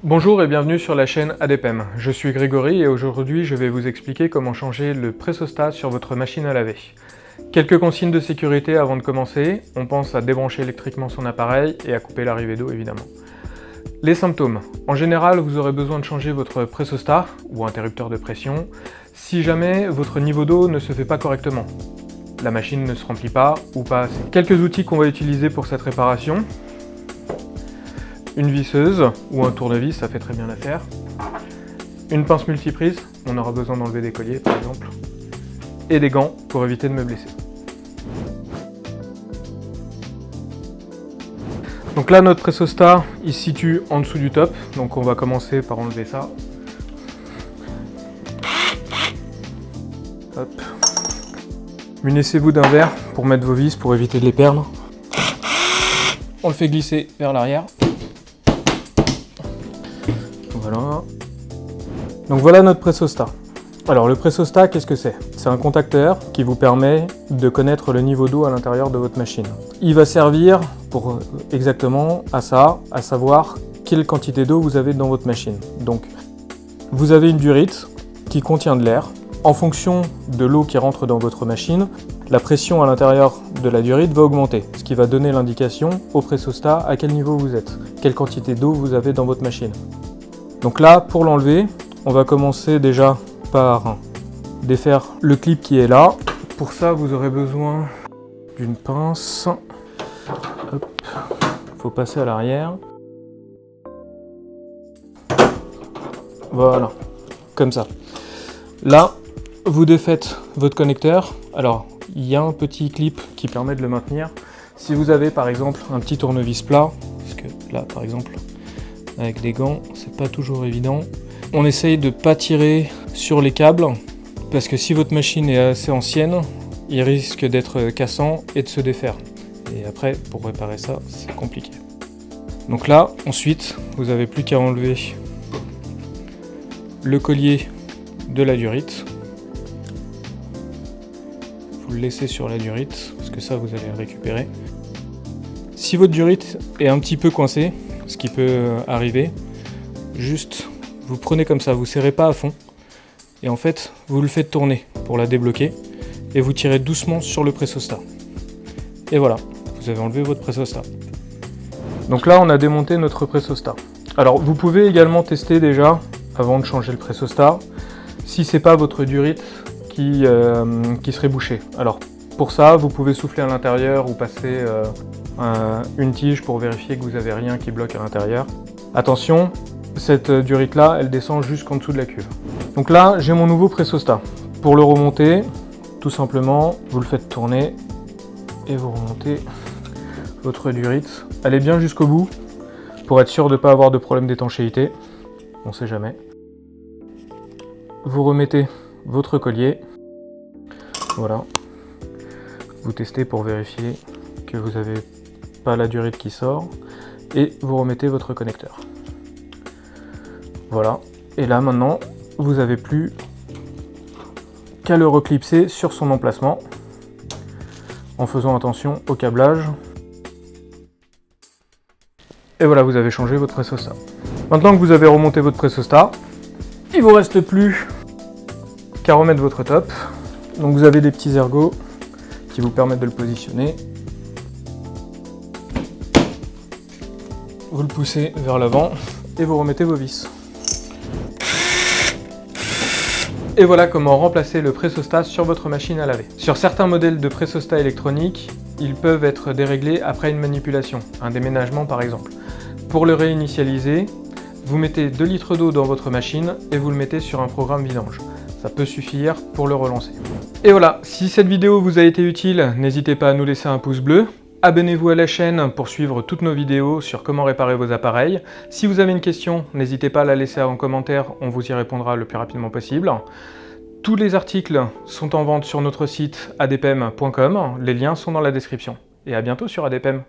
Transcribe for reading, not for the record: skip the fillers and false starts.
Bonjour et bienvenue sur la chaîne ADPM. Je suis Grégory et aujourd'hui je vais vous expliquer comment changer le pressostat sur votre machine à laver. Quelques consignes de sécurité avant de commencer. On pense à débrancher électriquement son appareil et à couper l'arrivée d'eau évidemment. Les symptômes. En général, vous aurez besoin de changer votre pressostat ou interrupteur de pression si jamais votre niveau d'eau ne se fait pas correctement. La machine ne se remplit pas ou pas assez. Quelques outils qu'on va utiliser pour cette réparation. Une visseuse ou un tournevis, ça fait très bien l'affaire. Une pince multiprise, on aura besoin d'enlever des colliers par exemple. Et des gants pour éviter de me blesser. Donc là, notre pressostat, il se situe en dessous du top. Donc on va commencer par enlever ça. Hop. Munissez-vous d'un verre pour mettre vos vis pour éviter de les perdre. On le fait glisser vers l'arrière. Voilà. Donc voilà notre pressostat. Alors le pressostat, qu'est-ce que c'est? C'est un contacteur qui vous permet de connaître le niveau d'eau à l'intérieur de votre machine. Il va servir pour exactement à ça, à savoir quelle quantité d'eau vous avez dans votre machine. Donc vous avez une durite qui contient de l'air. En fonction de l'eau qui rentre dans votre machine, la pression à l'intérieur de la durite va augmenter, ce qui va donner l'indication au pressostat à quel niveau vous êtes, quelle quantité d'eau vous avez dans votre machine. Donc là, pour l'enlever, on va commencer déjà par défaire le clip qui est là. Pour ça, vous aurez besoin d'une pince. Hop, faut passer à l'arrière. Voilà, comme ça. Là, vous défaites votre connecteur. Alors, il y a un petit clip qui permet de le maintenir. Si vous avez par exemple un petit tournevis plat, parce que là, par exemple, avec des gants, c'est pas toujours évident. On essaye de pas tirer sur les câbles, parce que si votre machine est assez ancienne, il risque d'être cassant et de se défaire. Et après, pour réparer ça, c'est compliqué. Donc là, ensuite, vous n'avez plus qu'à enlever le collier de la durite. Vous le laissez sur la durite, parce que ça, vous allez le récupérer. Si votre durite est un petit peu coincée, ce qui peut arriver, juste vous prenez comme ça, vous serrez pas à fond et en fait vous le faites tourner pour la débloquer et vous tirez doucement sur le pressostat. Et voilà, vous avez enlevé votre pressostat. Donc là on a démonté notre pressostat. Alors vous pouvez également tester déjà avant de changer le pressostat si c'est pas votre durite qui serait bouchée. Alors pour ça vous pouvez souffler à l'intérieur ou passer une tige pour vérifier que vous n'avez rien qui bloque à l'intérieur. Attention, cette durite là, elle descend jusqu'en dessous de la cuve. Donc là, j'ai mon nouveau pressostat. Pour le remonter, tout simplement, vous le faites tourner et vous remontez votre durite. Allez bien jusqu'au bout pour être sûr de ne pas avoir de problème d'étanchéité. On ne sait jamais. Vous remettez votre collier. Voilà. Vous testez pour vérifier que vous n'avez pas la durite qui sort et vous remettez votre connecteur. Voilà, et là maintenant vous n'avez plus qu'à le reclipser sur son emplacement en faisant attention au câblage. Et voilà, vous avez changé votre pressostat. Maintenant que vous avez remonté votre pressostat, il ne vous reste plus qu'à remettre votre top. Donc vous avez des petits ergots qui vous permettent de le positionner. Vous le poussez vers l'avant et vous remettez vos vis. Et voilà comment remplacer le pressostat sur votre machine à laver. Sur certains modèles de pressostat électroniques, ils peuvent être déréglés après une manipulation, un déménagement par exemple. Pour le réinitialiser, vous mettez 2 litres d'eau dans votre machine et vous le mettez sur un programme vidange. Ça peut suffire pour le relancer. Et voilà, si cette vidéo vous a été utile, n'hésitez pas à nous laisser un pouce bleu. Abonnez-vous à la chaîne pour suivre toutes nos vidéos sur comment réparer vos appareils. Si vous avez une question, n'hésitez pas à la laisser en commentaire, on vous y répondra le plus rapidement possible. Tous les articles sont en vente sur notre site adpm.com, les liens sont dans la description. Et à bientôt sur ADPM.